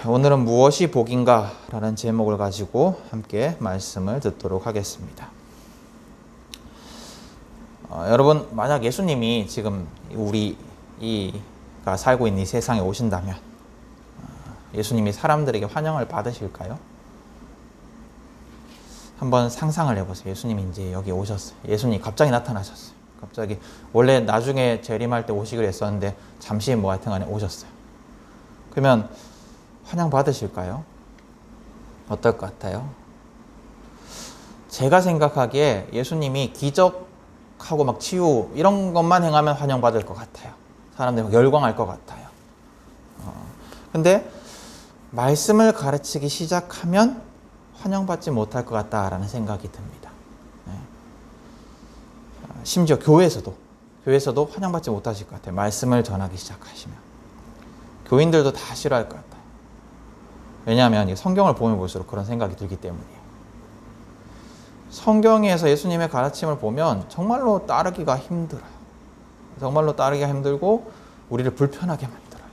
오늘은 무엇이 복인가? 라는 제목을 가지고 함께 말씀을 듣도록 하겠습니다. 여러분, 만약 예수님이 지금 우리가 살고 있는 이 세상에 오신다면 예수님이 사람들에게 환영을 받으실까요? 한번 상상을 해보세요. 예수님이 이제 여기 오셨어요. 예수님이 갑자기 나타나셨어요. 갑자기 원래 나중에 재림할 때 오시기로 했었는데 잠시 하여튼 간에 오셨어요. 그러면 환영 받으실까요? 어떨 것 같아요? 제가 생각하기에 예수님이 기적하고 막 치유 이런 것만 행하면 환영 받을 것 같아요. 사람들이 막 열광할 것 같아요. 근데 말씀을 가르치기 시작하면 환영받지 못할 것 같다라는 생각이 듭니다. 심지어 교회에서도 환영받지 못하실 것 같아요. 말씀을 전하기 시작하시면. 교인들도 다 싫어할 것 같아요. 왜냐하면 성경을 보면 볼수록 그런 생각이 들기 때문이에요. 성경에서 예수님의 가르침을 보면 정말로 따르기가 힘들어요. 정말로 따르기가 힘들고 우리를 불편하게 만들어요.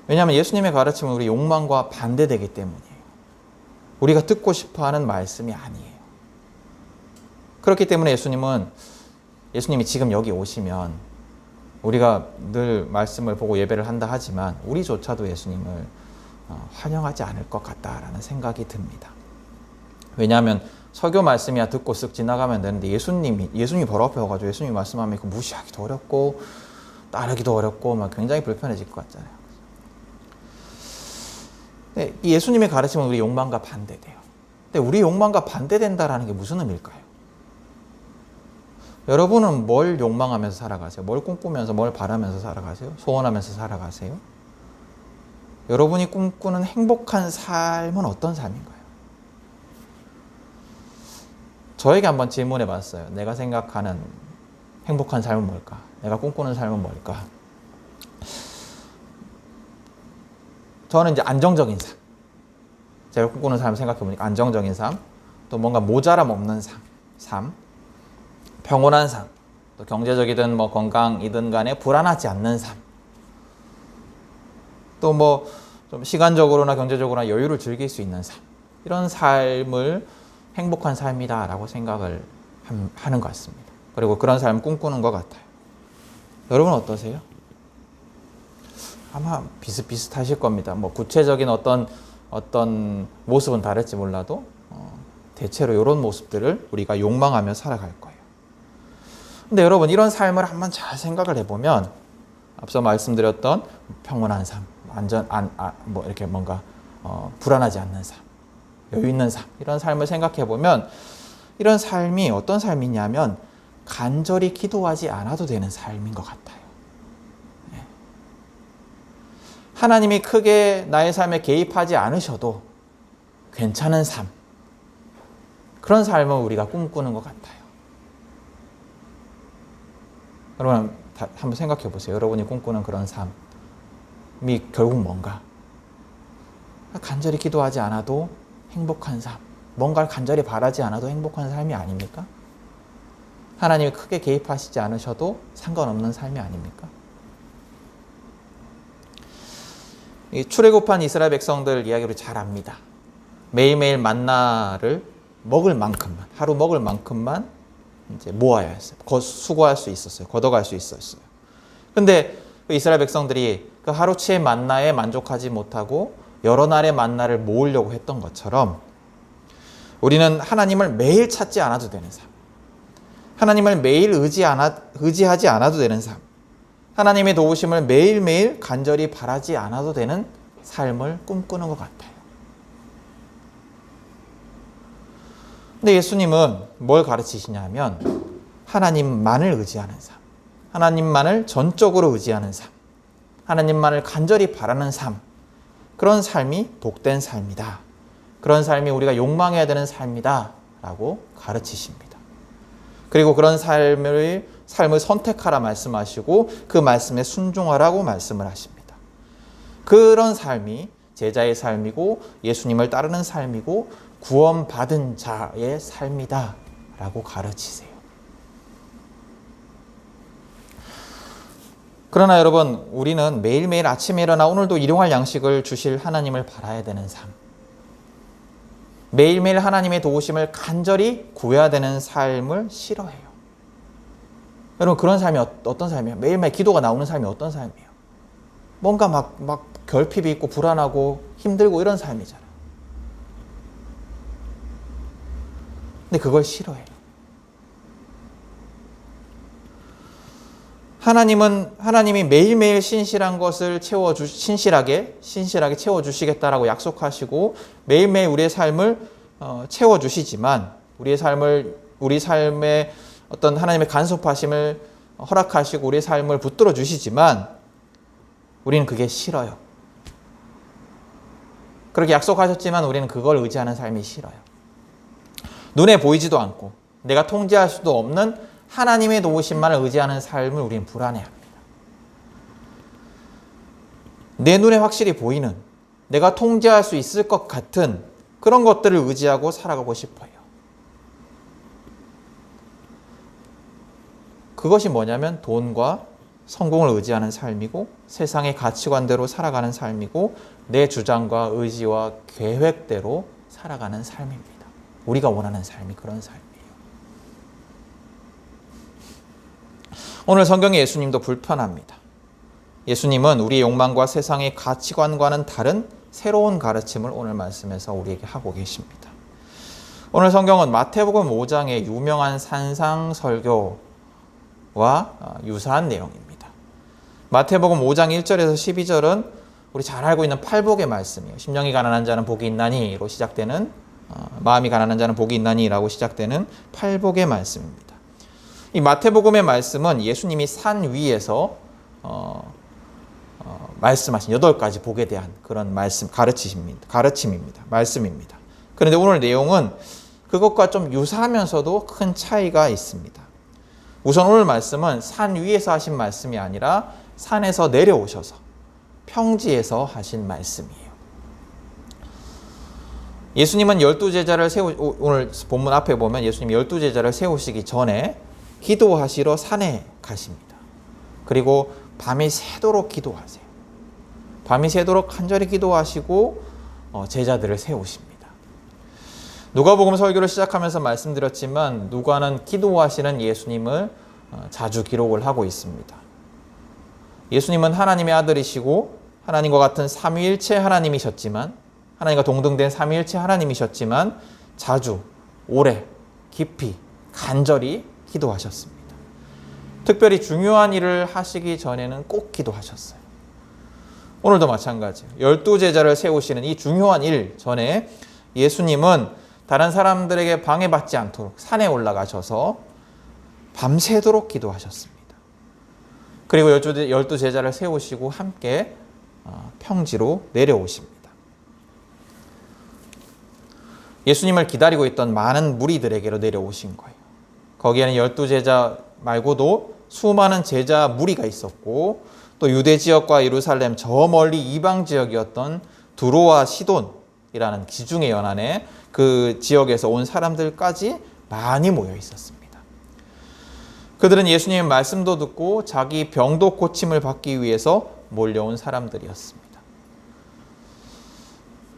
왜냐하면 예수님의 가르침은 우리 욕망과 반대되기 때문이에요. 우리가 듣고 싶어하는 말씀이 아니에요. 그렇기 때문에 예수님이 지금 여기 오시면 우리가 늘 말씀을 보고 예배를 한다 하지만 우리조차도 예수님을 환영하지 않을 것 같다라는 생각이 듭니다. 왜냐하면 설교 말씀이야 듣고 쓱 지나가면 되는데 예수님이 바로 앞에 와가지고 예수님이 말씀하면 그 무시하기도 어렵고 따르기도 어렵고 막 굉장히 불편해질 것 같잖아요. 근데 이 예수님의 가르침은 우리 욕망과 반대돼요. 근데 우리 욕망과 반대된다라는 게 무슨 의미일까요? 여러분은 뭘 욕망하면서 살아가세요? 뭘 꿈꾸면서, 뭘 바라면서 살아가세요? 소원하면서 살아가세요? 여러분이 꿈꾸는 행복한 삶은 어떤 삶인가요? 저에게 한번 질문해 봤어요. 내가 생각하는 행복한 삶은 뭘까? 내가 꿈꾸는 삶은 뭘까? 저는 이제 안정적인 삶. 제가 꿈꾸는 삶을 생각해 보니까 안정적인 삶, 또 뭔가 모자람 없는 삶, 평온한 삶, 또 경제적이든 건강이든 간에 불안하지 않는 삶, 또 좀 시간적으로나 경제적으로나 여유를 즐길 수 있는 삶, 이런 삶을 행복한 삶이다라고 생각을 하는 것 같습니다. 그리고 그런 삶을 꿈꾸는 것 같아요. 여러분은 어떠세요? 아마 비슷하실 겁니다. 구체적인 어떤 모습은 다를지 몰라도 대체로 이런 모습들을 우리가 욕망하며 살아갈 거예요. 근데 여러분, 이런 삶을 한번 잘 생각을 해보면 앞서 말씀드렸던 평온한 삶, 이렇게 불안하지 않는 삶, 여유 있는 삶, 이런 삶을 생각해 보면 이런 삶이 어떤 삶이냐면 간절히 기도하지 않아도 되는 삶인 것 같아요. 하나님이 크게 나의 삶에 개입하지 않으셔도 괜찮은 삶, 그런 삶을 우리가 꿈꾸는 것 같아요. 여러분 한번 생각해 보세요. 여러분이 꿈꾸는 그런 삶이 결국 뭔가? 간절히 기도하지 않아도 행복한 삶, 뭔가를 간절히 바라지 않아도 행복한 삶이 아닙니까? 하나님이 크게 개입하시지 않으셔도 상관없는 삶이 아닙니까? 이 출애굽한 이스라엘 백성들 이야기를 잘 압니다. 매일매일 만나를 먹을 만큼만, 하루 먹을 만큼만 이제 모아야 했어요. 수거할 수 있었어요. 걷어갈 수 있었어요. 근데 이스라엘 백성들이 그 하루치의 만나에 만족하지 못하고 여러 날의 만나를 모으려고 했던 것처럼 우리는 하나님을 매일 찾지 않아도 되는 삶, 하나님을 매일 의지하지 않아도 되는 삶, 하나님의 도우심을 매일매일 간절히 바라지 않아도 되는 삶을 꿈꾸는 것 같아요. 근데 예수님은 뭘 가르치시냐면 하나님만을 의지하는 삶, 하나님만을 전적으로 의지하는 삶, 하나님만을 간절히 바라는 삶, 그런 삶이 복된 삶이다. 그런 삶이 우리가 욕망해야 되는 삶이다 라고 가르치십니다. 그리고 그런 삶을 선택하라 말씀하시고 그 말씀에 순종하라고 말씀을 하십니다. 그런 삶이 제자의 삶이고 예수님을 따르는 삶이고 구원받은 자의 삶이다 라고 가르치세요. 그러나 여러분, 우리는 매일매일 아침에 일어나 오늘도 일용할 양식을 주실 하나님을 바라야 되는 삶, 매일매일 하나님의 도우심을 간절히 구해야 되는 삶을 싫어해요. 여러분, 그런 삶이 어떤 삶이에요? 매일매일 기도가 나오는 삶이 어떤 삶이에요? 뭔가 막 결핍이 있고 불안하고 힘들고 이런 삶이잖아요. 근데 그걸 싫어해요. 하나님이 매일매일 신실한 것을 신실하게 채워주시겠다라고 약속하시고 매일매일 우리의 삶을 채워주시지만 우리 삶의 어떤 하나님의 간섭하심을 허락하시고 우리의 삶을 붙들어 주시지만 우리는 그게 싫어요. 그렇게 약속하셨지만 우리는 그걸 의지하는 삶이 싫어요. 눈에 보이지도 않고 내가 통제할 수도 없는 하나님의 도우심만을 의지하는 삶을 우리는 불안해합니다. 내 눈에 확실히 보이는, 내가 통제할 수 있을 것 같은 그런 것들을 의지하고 살아가고 싶어요. 그것이 뭐냐면 돈과 성공을 의지하는 삶이고 세상의 가치관대로 살아가는 삶이고 내 주장과 의지와 계획대로 살아가는 삶입니다. 우리가 원하는 삶이 그런 삶이에요. 오늘 성경의 예수님도 불편합니다. 예수님은 우리의 욕망과 세상의 가치관과는 다른 새로운 가르침을 오늘 말씀에서 우리에게 하고 계십니다. 오늘 성경은 마태복음 5장의 유명한 산상설교와 유사한 내용입니다. 마태복음 5장 1절에서 12절은 우리 잘 알고 있는 팔복의 말씀이에요. 심령이 가난한 자는 복이 있나니로 시작되는, 마음이 가난한 자는 복이 있나니라고 시작되는 팔복의 말씀입니다. 이 마태복음의 말씀은 예수님이 산 위에서 말씀하신 8가지 복에 대한 그런 가르침입니다. 말씀입니다. 그런데 오늘 내용은 그것과 좀 유사하면서도 큰 차이가 있습니다. 우선 오늘 말씀은 산 위에서 하신 말씀이 아니라 산에서 내려오셔서 평지에서 하신 말씀이에요. 예수님은 12제자를 오늘 본문 앞에 보면 예수님 12제자를 세우시기 전에 기도하시러 산에 가십니다. 그리고 밤이 새도록 기도하세요. 밤이 새도록 간절히 기도하시고 제자들을 세우십니다. 누가복음 설교를 시작하면서 말씀드렸지만 누가는 기도하시는 예수님을 자주 기록을 하고 있습니다. 예수님은 하나님의 아들이시고 하나님과 같은 삼위일체 하나님이셨지만 하나님과 동등된 삼위일체 하나님이셨지만 자주 오래 깊이 간절히 기도하셨습니다. 특별히 중요한 일을 하시기 전에는 꼭 기도하셨어요. 오늘도 마찬가지예요. 12제자를 세우시는 이 중요한 일 전에 예수님은 다른 사람들에게 방해받지 않도록 산에 올라가셔서 밤새도록 기도하셨습니다. 그리고 12제자를 세우시고 함께 평지로 내려오십니다. 예수님을 기다리고 있던 많은 무리들에게로 내려오신 거예요. 거기에는 12제자 말고도 수많은 제자 무리가 있었고 또 유대 지역과 예루살렘 저 멀리 이방 지역이었던 두로와 시돈이라는 지중해 연안에 그 지역에서 온 사람들까지 많이 모여 있었습니다. 그들은 예수님의 말씀도 듣고 자기 병도 고침을 받기 위해서 몰려온 사람들이었습니다.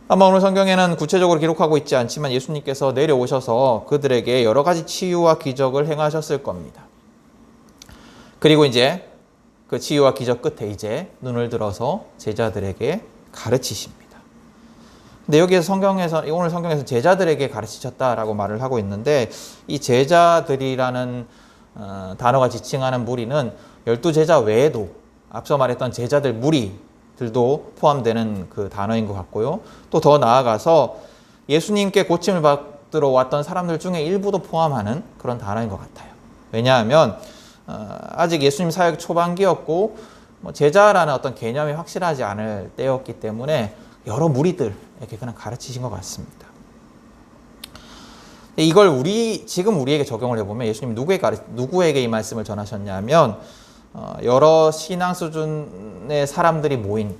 아마 오늘 성경에는 구체적으로 기록하고 있지 않지만 예수님께서 내려오셔서 그들에게 여러 가지 치유와 기적을 행하셨을 겁니다. 그리고 이제 그 치유와 기적 끝에 이제 눈을 들어서 제자들에게 가르치십니다. 근데 여기에서 오늘 성경에서 제자들에게 가르치셨다라고 말을 하고 있는데 이 제자들이라는 단어가 지칭하는 무리는 12제자 외에도 앞서 말했던 제자들 무리들도 포함되는 그 단어인 것 같고요. 또 더 나아가서 예수님께 고침을 받들어 왔던 사람들 중에 일부도 포함하는 그런 단어인 것 같아요. 왜냐하면 아직 예수님 사역 초반기였고 제자라는 어떤 개념이 확실하지 않을 때였기 때문에 여러 무리들에게 그냥 가르치신 것 같습니다. 이걸 지금 우리에게 적용을 해보면 예수님 누구에게 이 말씀을 전하셨냐면 여러 신앙 수준의 사람들이 모인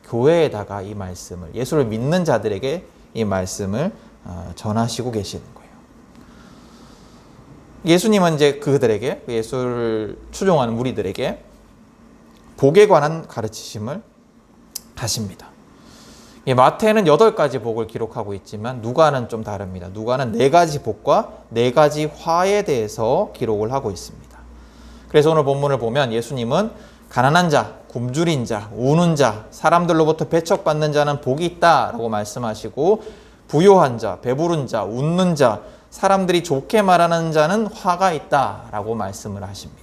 교회에다가 이 말씀을, 예수를 믿는 자들에게 이 말씀을 전하시고 계시는 거예요. 예수님은 이제 그들에게, 예수를 추종하는 무리들에게 복에 관한 가르치심을 하십니다. 마태는 8가지 복을 기록하고 있지만 누가는 좀 다릅니다. 누가는 4가지 복과 4가지 화에 대해서 기록을 하고 있습니다. 그래서 오늘 본문을 보면 예수님은 가난한 자, 굶주린 자, 우는 자, 사람들로부터 배척받는 자는 복이 있다라고 말씀하시고, 부요한 자, 배부른 자, 웃는 자, 사람들이 좋게 말하는 자는 화가 있다라고 말씀을 하십니다.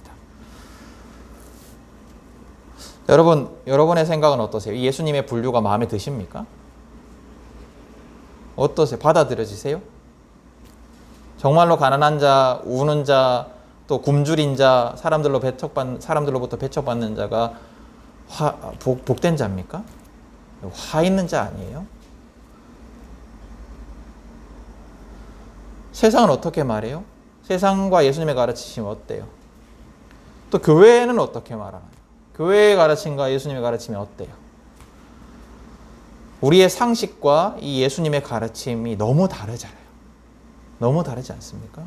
여러분의 생각은 어떠세요? 이 예수님의 분류가 마음에 드십니까? 어떠세요? 받아들여지세요? 정말로 가난한 자, 우는 자, 또 굶주린 자, 사람들로부터 배척받는 자가 복된 자입니까? 화 있는 자 아니에요? 세상은 어떻게 말해요? 세상과 예수님의 가르치심이 어때요? 또 교회는 어떻게 말하나요? 교회의 가르침과 예수님의 가르침이 어때요? 우리의 상식과 이 예수님의 가르침이 너무 다르잖아요. 너무 다르지 않습니까?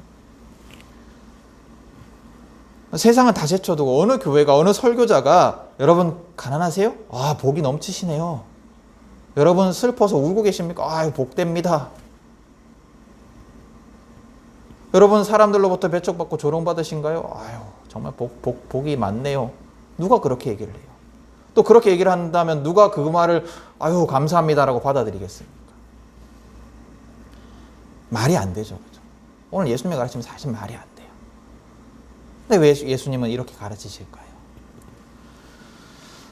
세상은 다 제쳐두고 어느 교회가, 어느 설교자가 여러분 가난하세요? 아, 복이 넘치시네요. 여러분 슬퍼서 울고 계십니까? 아유, 복됩니다. 여러분 사람들로부터 배척받고 조롱받으신가요? 아유, 정말 복이 많네요. 누가 그렇게 얘기를 해요? 또 그렇게 얘기를 한다면 누가 그 말을 아유 감사합니다라고 받아들이겠습니까? 말이 안 되죠. 그렇죠? 오늘 예수님의 가르침은 사실 말이 안 돼요. 근데 왜 예수님은 이렇게 가르치실까요?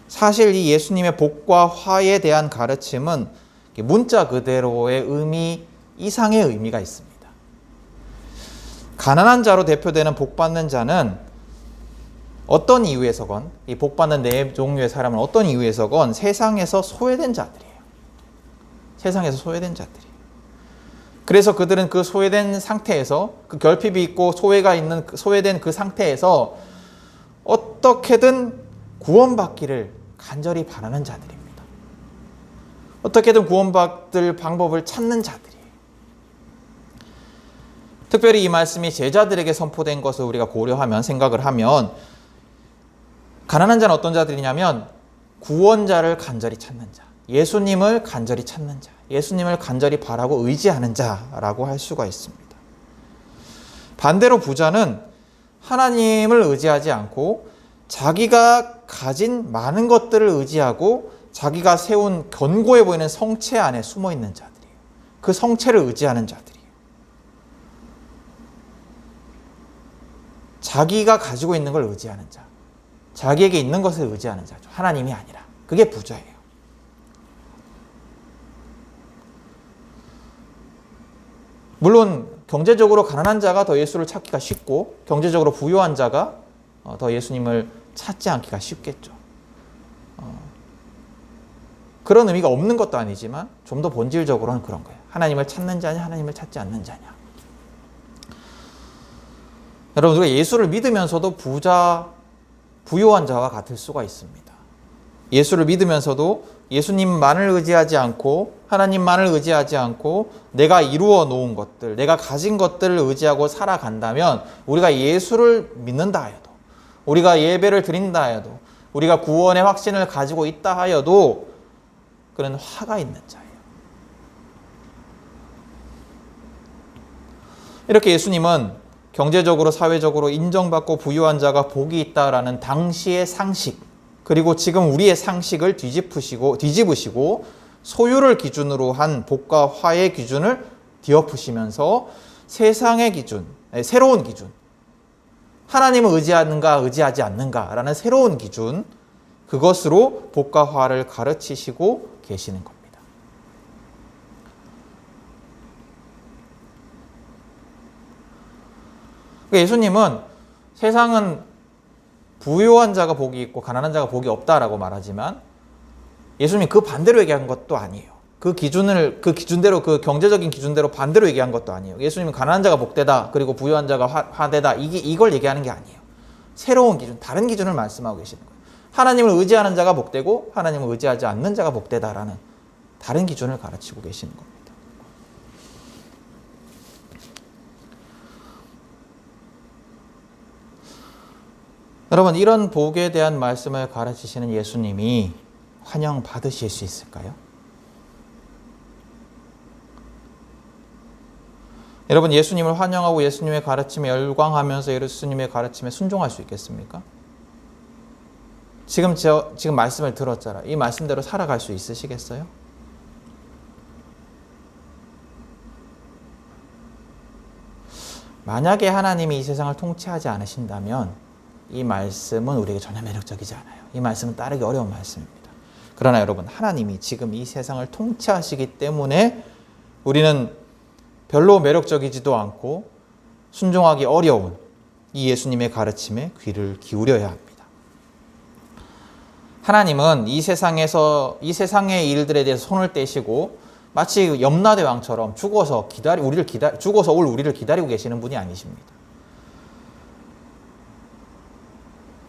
사실 이 예수님의 복과 화에 대한 가르침은 문자 그대로의 의미 이상의 의미가 있습니다. 가난한 자로 대표되는 복받는 자는 어떤 이유에서건, 이 복받는 네 종류의 사람은 어떤 이유에서건 세상에서 소외된 자들이에요. 세상에서 소외된 자들이에요. 그래서 그들은 그 소외된 상태에서, 그 결핍이 있고 소외가 있는 소외된 그 상태에서 어떻게든 구원받기를 간절히 바라는 자들입니다. 어떻게든 구원받을 방법을 찾는 자들이에요. 특별히 이 말씀이 제자들에게 선포된 것을 우리가 고려하면, 생각을 하면, 가난한 자는 어떤 자들이냐면 구원자를 간절히 찾는 자, 예수님을 간절히 찾는 자, 예수님을 간절히 바라고 의지하는 자라고 할 수가 있습니다. 반대로 부자는 하나님을 의지하지 않고 자기가 가진 많은 것들을 의지하고 자기가 세운 견고해 보이는 성체 안에 숨어 있는 자들이에요. 그 성체를 의지하는 자들이에요. 자기가 가지고 있는 걸 의지하는 자, 자기에게 있는 것을 의지하는 자죠. 하나님이 아니라. 그게 부자예요. 물론 경제적으로 가난한 자가 더 예수를 찾기가 쉽고 경제적으로 부유한 자가 더 예수님을 찾지 않기가 쉽겠죠. 그런 의미가 없는 것도 아니지만 좀 더 본질적으로는 그런 거예요. 하나님을 찾는 자냐, 하나님을 찾지 않는 자냐. 여러분, 우리가 예수를 믿으면서도 부유한 자와 같을 수가 있습니다. 예수를 믿으면서도 예수님만을 의지하지 않고 하나님만을 의지하지 않고 내가 이루어 놓은 것들, 내가 가진 것들을 의지하고 살아간다면 우리가 예수를 믿는다 하여도, 우리가 예배를 드린다 하여도, 우리가 구원의 확신을 가지고 있다 하여도 그는 화가 있는 자예요. 이렇게 예수님은 경제적으로 사회적으로 인정받고 부유한 자가 복이 있다라는 당시의 상식, 그리고 지금 우리의 상식을 뒤집으시고 소유를 기준으로 한 복과 화의 기준을 뒤엎으시면서 세상의 기준, 새로운 기준, 하나님을 의지하는가 의지하지 않는가라는 새로운 기준, 그것으로 복과 화를 가르치시고 계시는 겁니다. 예수님은 세상은 부유한 자가 복이 있고 가난한 자가 복이 없다라고 말하지만 예수님이 그 반대로 얘기한 것도 아니에요. 그 기준대로, 그 경제적인 기준대로 반대로 얘기한 것도 아니에요. 예수님은 가난한 자가 복되다, 그리고 부유한 자가 화되다, 이걸 얘기하는 게 아니에요. 새로운 기준, 다른 기준을 말씀하고 계시는 거예요. 하나님을 의지하는 자가 복되고 하나님을 의지하지 않는 자가 복되다라는 다른 기준을 가르치고 계시는 겁니다. 여러분, 이런 복에 대한 말씀을 가르치시는 예수님이 환영받으실 수 있을까요? 여러분, 예수님을 환영하고 예수님의 가르침에 열광하면서 예수님의 가르침에 순종할 수 있겠습니까? 지금 말씀을 들었잖아. 이 말씀대로 살아갈 수 있으시겠어요? 만약에 하나님이 이 세상을 통치하지 않으신다면 이 말씀은 우리에게 전혀 매력적이지 않아요. 이 말씀은 따르기 어려운 말씀입니다. 그러나 여러분, 하나님이 지금 이 세상을 통치하시기 때문에 우리는 별로 매력적이지도 않고 순종하기 어려운 이 예수님의 가르침에 귀를 기울여야 합니다. 하나님은 이 세상의 일들에 대해서 손을 떼시고 마치 염라대 왕처럼 죽어서 올 우리를 기다리고 계시는 분이 아니십니다.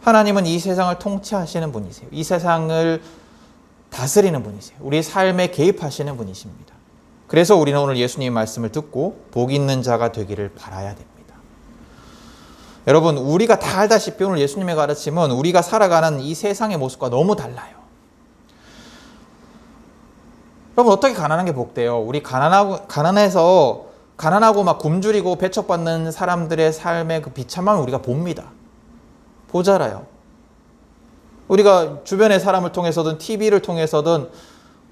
하나님은 이 세상을 통치하시는 분이세요. 이 세상을 다스리는 분이세요. 우리 삶에 개입하시는 분이십니다. 그래서 우리는 오늘 예수님의 말씀을 듣고 복 있는 자가 되기를 바라야 됩니다. 여러분, 우리가 다 알다시피 오늘 예수님의 가르침은 우리가 살아가는 이 세상의 모습과 너무 달라요. 여러분, 어떻게 가난한 게 복돼요? 우리 가난하고 막 굶주리고 배척받는 사람들의 삶의 그 비참함을 우리가 봅니다. 보잖아요. 우리가 주변의 사람을 통해서든 TV를 통해서든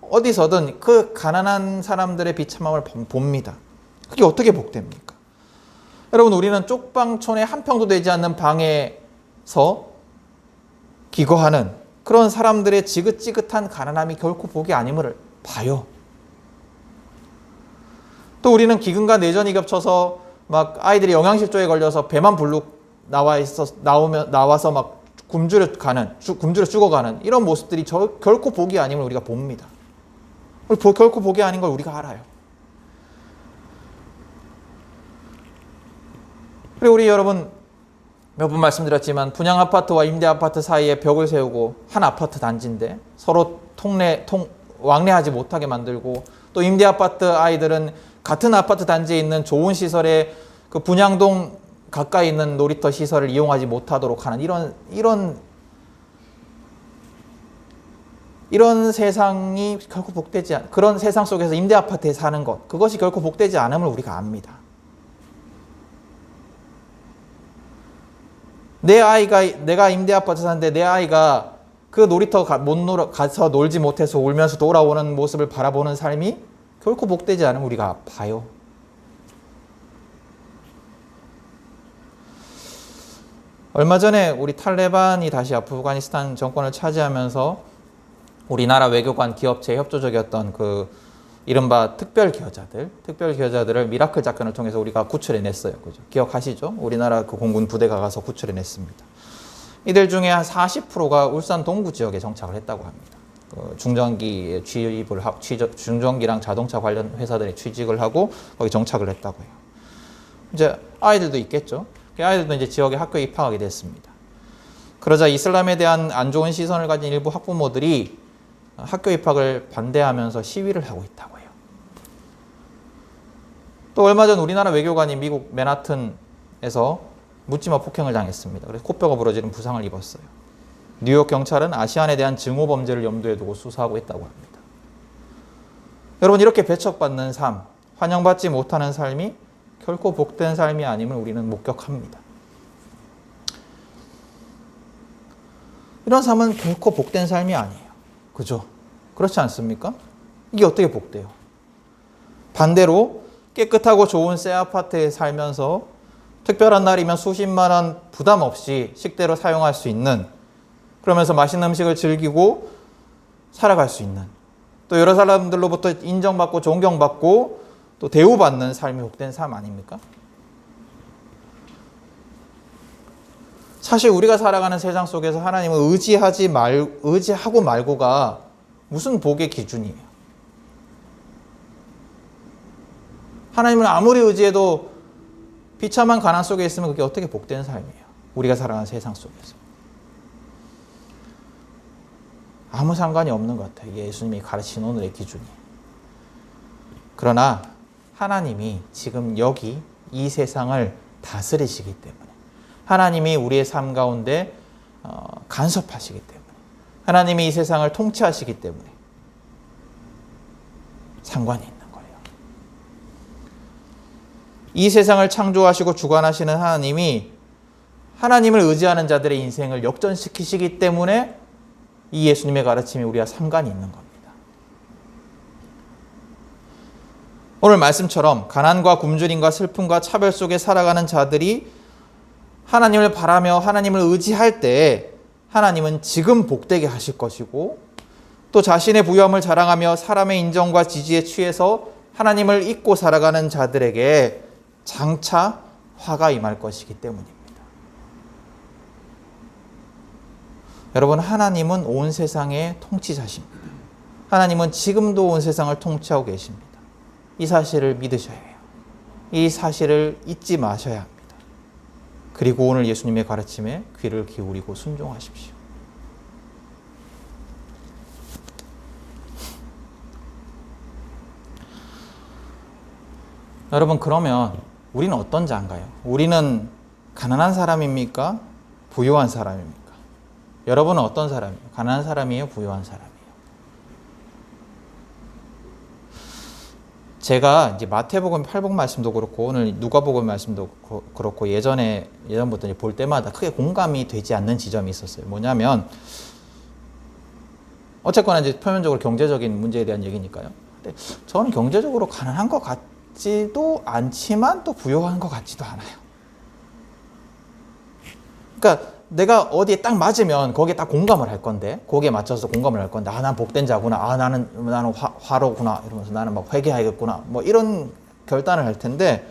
어디서든 그 가난한 사람들의 비참함을 봅니다. 그게 어떻게 복됩니까? 여러분, 우리는 쪽방촌에 한 평도 되지 않는 방에서 기거하는 그런 사람들의 지긋지긋한 가난함이 결코 복이 아님을 봐요. 또 우리는 기근과 내전이 겹쳐서 막 아이들이 영양실조에 걸려서 배만 불룩 나와서 막 굶주려 죽어가는 이런 모습들이 결코 복이 아님을 우리가 봅니다. 결코 복이 아닌 걸 우리가 알아요. 그리고 우리 여러분, 몇 번 말씀드렸지만 분양 아파트와 임대 아파트 사이에 벽을 세우고 한 아파트 단지인데 서로 왕래하지 못하게 만들고, 또 임대 아파트 아이들은 같은 아파트 단지에 있는 좋은 시설에 그 분양동 가까이 있는 놀이터 시설을 이용하지 못하도록 하는 이런 세상이 결코 복되지 않은, 그런 세상 속에서 임대 아파트에 사는 것, 그것이 결코 복되지 않음을 우리가 압니다. 내가 임대 아파트 사는데 내 아이가 그 놀이터 가서 놀지 못해서 울면서 돌아오는 모습을 바라보는 삶이 결코 복되지 않음을 우리가 봐요. 얼마 전에 우리 탈레반이 다시 아프가니스탄 정권을 차지하면서 우리나라 외교관 기업체에 협조적이었던 그 이른바 특별 기여자들을 미라클 작전을 통해서 우리가 구출해냈어요. 그죠? 기억하시죠? 우리나라 그 공군 부대가 가서 구출해냈습니다. 이들 중에 한 40%가 울산 동구 지역에 정착을 했다고 합니다. 중전기랑 자동차 관련 회사들에 취직을 하고 거기 정착을 했다고 해요. 이제 아이들도 있겠죠. 그 아이들도 이제 지역에 학교에 입학하게 됐습니다. 그러자 이슬람에 대한 안 좋은 시선을 가진 일부 학부모들이 학교 입학을 반대하면서 시위를 하고 있다고 해요. 또 얼마 전 우리나라 외교관이 미국 맨하튼에서 묻지마 폭행을 당했습니다. 그래서 코뼈가 부러지는 부상을 입었어요. 뉴욕 경찰은 아시안에 대한 증오 범죄를 염두에 두고 수사하고 있다고 합니다. 여러분, 이렇게 배척받는 삶, 환영받지 못하는 삶이 결코 복된 삶이 아님을 우리는 목격합니다. 이런 삶은 결코 복된 삶이 아니에요. 그죠? 그렇지 않습니까? 이게 어떻게 복돼요? 반대로 깨끗하고 좋은 새 아파트에 살면서 특별한 날이면 수십만 원 부담 없이 식대로 사용할 수 있는, 그러면서 맛있는 음식을 즐기고 살아갈 수 있는, 또 여러 사람들로부터 인정받고 존경받고 또 대우받는 삶이 복된 삶 아닙니까? 사실 우리가 살아가는 세상 속에서 하나님을 의지하고 말고가 무슨 복의 기준이에요? 하나님을 아무리 의지해도 비참한 가난 속에 있으면 그게 어떻게 복된 삶이에요? 우리가 살아가는 세상 속에서. 아무 상관이 없는 것 같아요. 예수님이 가르친 오늘의 기준이. 그러나 하나님이 지금 여기 이 세상을 다스리시기 때문에, 하나님이 우리의 삶 가운데 간섭하시기 때문에, 하나님이 이 세상을 통치하시기 때문에 상관이 있는 거예요. 이 세상을 창조하시고 주관하시는 하나님이 하나님을 의지하는 자들의 인생을 역전시키시기 때문에 이 예수님의 가르침이 우리와 상관이 있는 겁니다. 오늘 말씀처럼 가난과 굶주림과 슬픔과 차별 속에 살아가는 자들이 하나님을 바라며 하나님을 의지할 때 하나님은 지금 복되게 하실 것이고, 또 자신의 부유함을 자랑하며 사람의 인정과 지지에 취해서 하나님을 잊고 살아가는 자들에게 장차 화가 임할 것이기 때문입니다. 여러분, 하나님은 온 세상의 통치자십니다. 하나님은 지금도 온 세상을 통치하고 계십니다. 이 사실을 믿으셔야 해요. 이 사실을 잊지 마셔야 합니다. 그리고 오늘 예수님의 가르침에 귀를 기울이고 순종하십시오. 여러분, 그러면 우리는 어떤 자인가요? 우리는 가난한 사람입니까? 부유한 사람입니까? 여러분은 어떤 사람이에요? 가난한 사람이에요? 부유한 사람이에요? 제가 이제 마태복음 8복 말씀도 그렇고 오늘 누가복음 말씀도 그렇고 예전부터 볼 때마다 크게 공감이 되지 않는 지점이 있었어요. 뭐냐면 어쨌거나 이제 표면적으로 경제적인 문제에 대한 얘기니까요. 근데 저는 경제적으로 가난한 것 같지도 않지만 또 부유한 것 같지도 않아요. 그러니까 내가 어디에 딱 맞으면 거기에 딱 공감을 할 건데, 거기에 맞춰서 공감을 할 건데, 난 복된 자구나, 나는 화로구나, 이러면서 나는 막 회개하겠구나, 뭐 이런 결단을 할 텐데,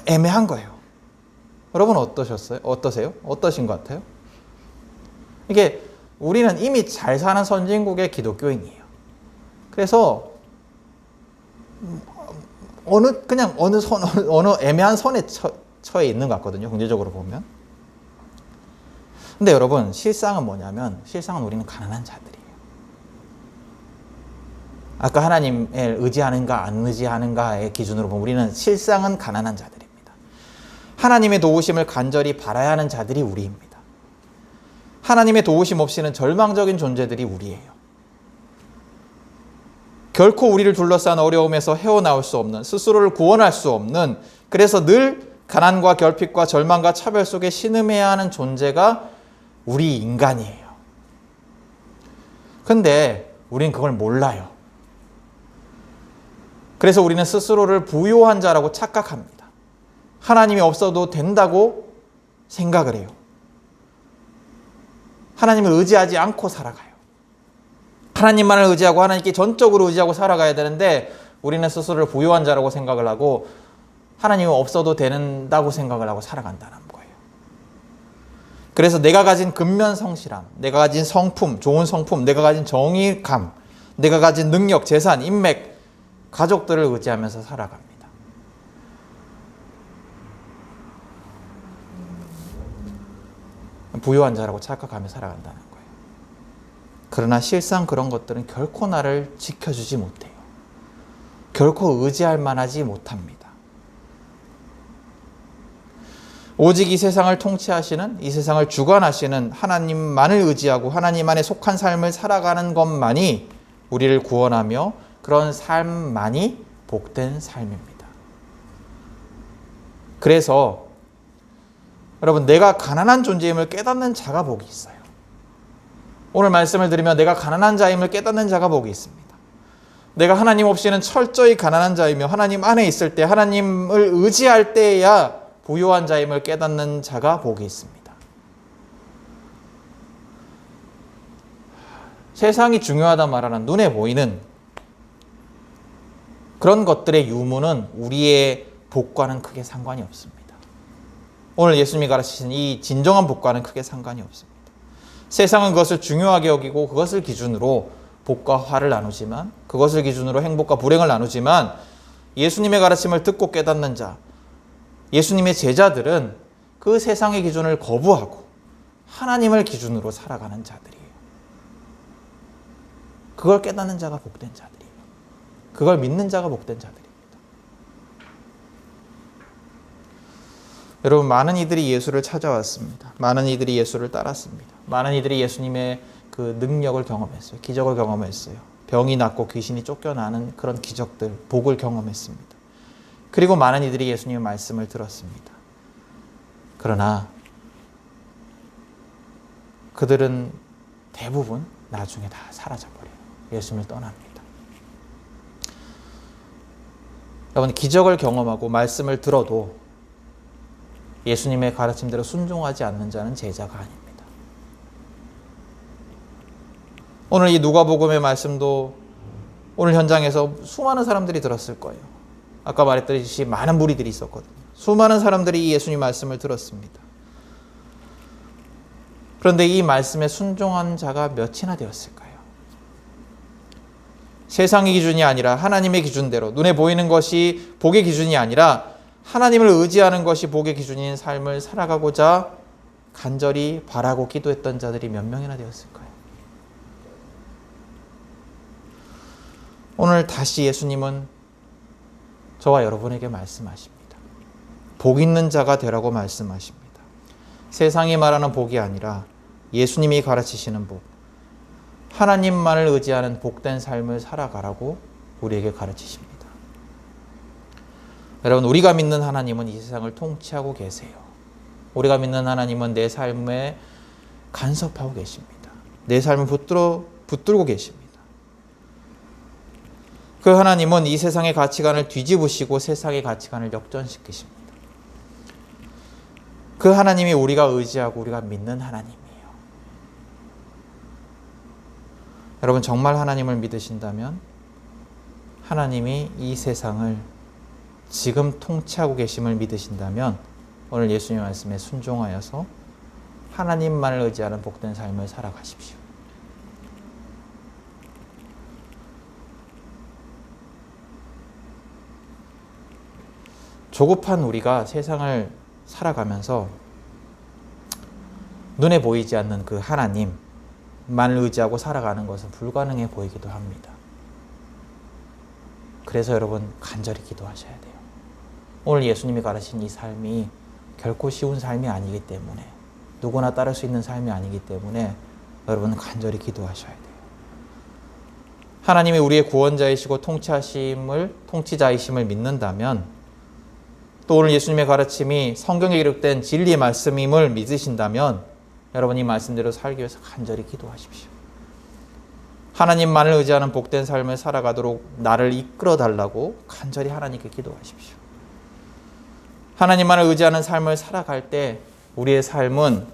애매한 거예요. 여러분 어떠세요? 어떠신 것 같아요? 이게 우리는 이미 잘 사는 선진국의 기독교인이에요. 그래서 어느 애매한 선에 처해 있는 것 같거든요. 경제적으로 보면. 근데 여러분, 실상은 뭐냐면, 실상은 우리는 가난한 자들이에요. 아까 하나님을 의지하는가 안 의지하는가의 기준으로 보면 우리는 실상은 가난한 자들입니다. 하나님의 도우심을 간절히 바라야 하는 자들이 우리입니다. 하나님의 도우심 없이는 절망적인 존재들이 우리예요. 결코 우리를 둘러싼 어려움에서 헤어나올 수 없는, 스스로를 구원할 수 없는, 그래서 늘 가난과 결핍과 절망과 차별 속에 신음해야 하는 존재가 우리 인간이에요. 근데 우리는 그걸 몰라요. 그래서 우리는 스스로를 부유한 자라고 착각합니다. 하나님이 없어도 된다고 생각을 해요. 하나님을 의지하지 않고 살아가요. 하나님만을 의지하고 하나님께 전적으로 의지하고 살아가야 되는데 우리는 스스로를 부유한 자라고 생각을 하고 하나님이 없어도 된다고 생각을 하고 살아간다는 거예요. 그래서 내가 가진 근면성실함, 내가 가진 성품, 좋은 성품, 내가 가진 정의감, 내가 가진 능력, 재산, 인맥, 가족들을 의지하면서 살아갑니다. 부유한 자라고 착각하며 살아간다는 거예요. 그러나 실상 그런 것들은 결코 나를 지켜주지 못해요. 결코 의지할 만하지 못합니다. 오직 이 세상을 통치하시는, 이 세상을 주관하시는 하나님만을 의지하고 하나님 안에 속한 삶을 살아가는 것만이 우리를 구원하며 그런 삶만이 복된 삶입니다. 그래서 여러분, 내가 가난한 존재임을 깨닫는 자가 복이 있어요. 오늘 말씀을 들으면 내가 가난한 자임을 깨닫는 자가 복이 있습니다. 내가 하나님 없이는 철저히 가난한 자이며 하나님 안에 있을 때, 하나님을 의지할 때야 부유한 자임을 깨닫는 자가 복이 있습니다. 세상이 중요하다 말하는 눈에 보이는 그런 것들의 유무는 우리의 복과는 크게 상관이 없습니다. 오늘 예수님이 가르치신 이 진정한 복과는 크게 상관이 없습니다. 세상은 그것을 중요하게 여기고 그것을 기준으로 복과 화를 나누지만, 그것을 기준으로 행복과 불행을 나누지만, 예수님의 가르침을 듣고 깨닫는 자, 예수님의 제자들은 그 세상의 기준을 거부하고 하나님을 기준으로 살아가는 자들이에요. 그걸 깨닫는 자가 복된 자들이에요. 그걸 믿는 자가 복된 자들입니다. 여러분, 많은 이들이 예수를 찾아왔습니다. 많은 이들이 예수를 따랐습니다. 많은 이들이 예수님의 그 능력을 경험했어요. 기적을 경험했어요. 병이 낫고 귀신이 쫓겨나는 그런 기적들, 복을 경험했습니다. 그리고 많은 이들이 예수님의 말씀을 들었습니다. 그러나 그들은 대부분 나중에 다 사라져버려요. 예수님을 떠납니다. 여러분, 기적을 경험하고 말씀을 들어도 예수님의 가르침대로 순종하지 않는 자는 제자가 아닙니다. 오늘 이 누가복음의 말씀도 오늘 현장에서 수많은 사람들이 들었을 거예요. 아까 말했듯이 많은 무리들이 있었거든요. 수많은 사람들이 이 예수님 말씀을 들었습니다. 그런데 이 말씀에 순종한 자가 몇이나 되었을까요? 세상의 기준이 아니라 하나님의 기준대로, 눈에 보이는 것이 복의 기준이 아니라 하나님을 의지하는 것이 복의 기준인 삶을 살아가고자 간절히 바라고 기도했던 자들이 몇 명이나 되었을까요? 오늘 다시 예수님은 저와 여러분에게 말씀하십니다. 복 있는 자가 되라고 말씀하십니다. 세상이 말하는 복이 아니라 예수님이 가르치시는 복, 하나님만을 의지하는 복된 삶을 살아가라고 우리에게 가르치십니다. 여러분, 우리가 믿는 하나님은 이 세상을 통치하고 계세요. 우리가 믿는 하나님은 내 삶에 간섭하고 계십니다. 내 삶을 붙들고 계십니다. 그 하나님은 이 세상의 가치관을 뒤집으시고 세상의 가치관을 역전시키십니다. 그 하나님이 우리가 의지하고 우리가 믿는 하나님이에요. 여러분, 정말 하나님을 믿으신다면 하나님이 이 세상을 지금 통치하고 계심을 믿으신다면 오늘 예수님의 말씀에 순종하여서 하나님만을 의지하는 복된 삶을 살아가십시오. 조급한 우리가 세상을 살아가면서 눈에 보이지 않는 그 하나님만을 의지하고 살아가는 것은 불가능해 보이기도 합니다. 그래서 여러분, 간절히 기도하셔야 돼요. 오늘 예수님이 가르친 이 삶이 결코 쉬운 삶이 아니기 때문에, 누구나 따를 수 있는 삶이 아니기 때문에 여러분 간절히 기도하셔야 돼요. 하나님이 우리의 구원자이시고 통치자이심을 믿는다면, 또 오늘 예수님의 가르침이 성경에 기록된 진리의 말씀임을 믿으신다면 여러분 이 말씀대로 살기 위해서 간절히 기도하십시오. 하나님만을 의지하는 복된 삶을 살아가도록 나를 이끌어 달라고 간절히 하나님께 기도하십시오. 하나님만을 의지하는 삶을 살아갈 때 우리의 삶은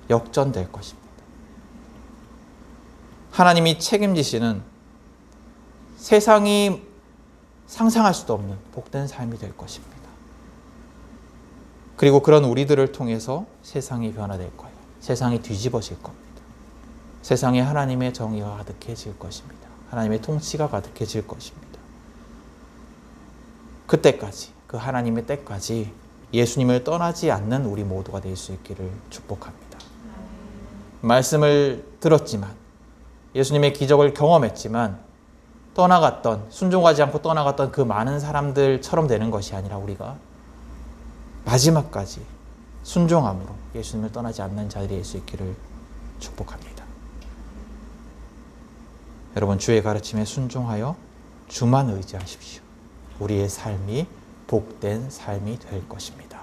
역전될 것입니다. 하나님이 책임지시는 세상이 상상할 수도 없는 복된 삶이 될 것입니다. 그리고 그런 우리들을 통해서 세상이 변화될 거예요. 세상이 뒤집어질 겁니다. 세상에 하나님의 정의가 가득해질 것입니다. 하나님의 통치가 가득해질 것입니다. 그때까지, 그 하나님의 때까지 예수님을 떠나지 않는 우리 모두가 될 수 있기를 축복합니다. 말씀을 들었지만, 예수님의 기적을 경험했지만 순종하지 않고 떠나갔던 그 많은 사람들처럼 되는 것이 아니라 우리가 마지막까지 순종함으로 예수님을 떠나지 않는 자들이 될 수 있기를 축복합니다. 여러분, 주의 가르침에 순종하여 주만 의지하십시오. 우리의 삶이 복된 삶이 될 것입니다.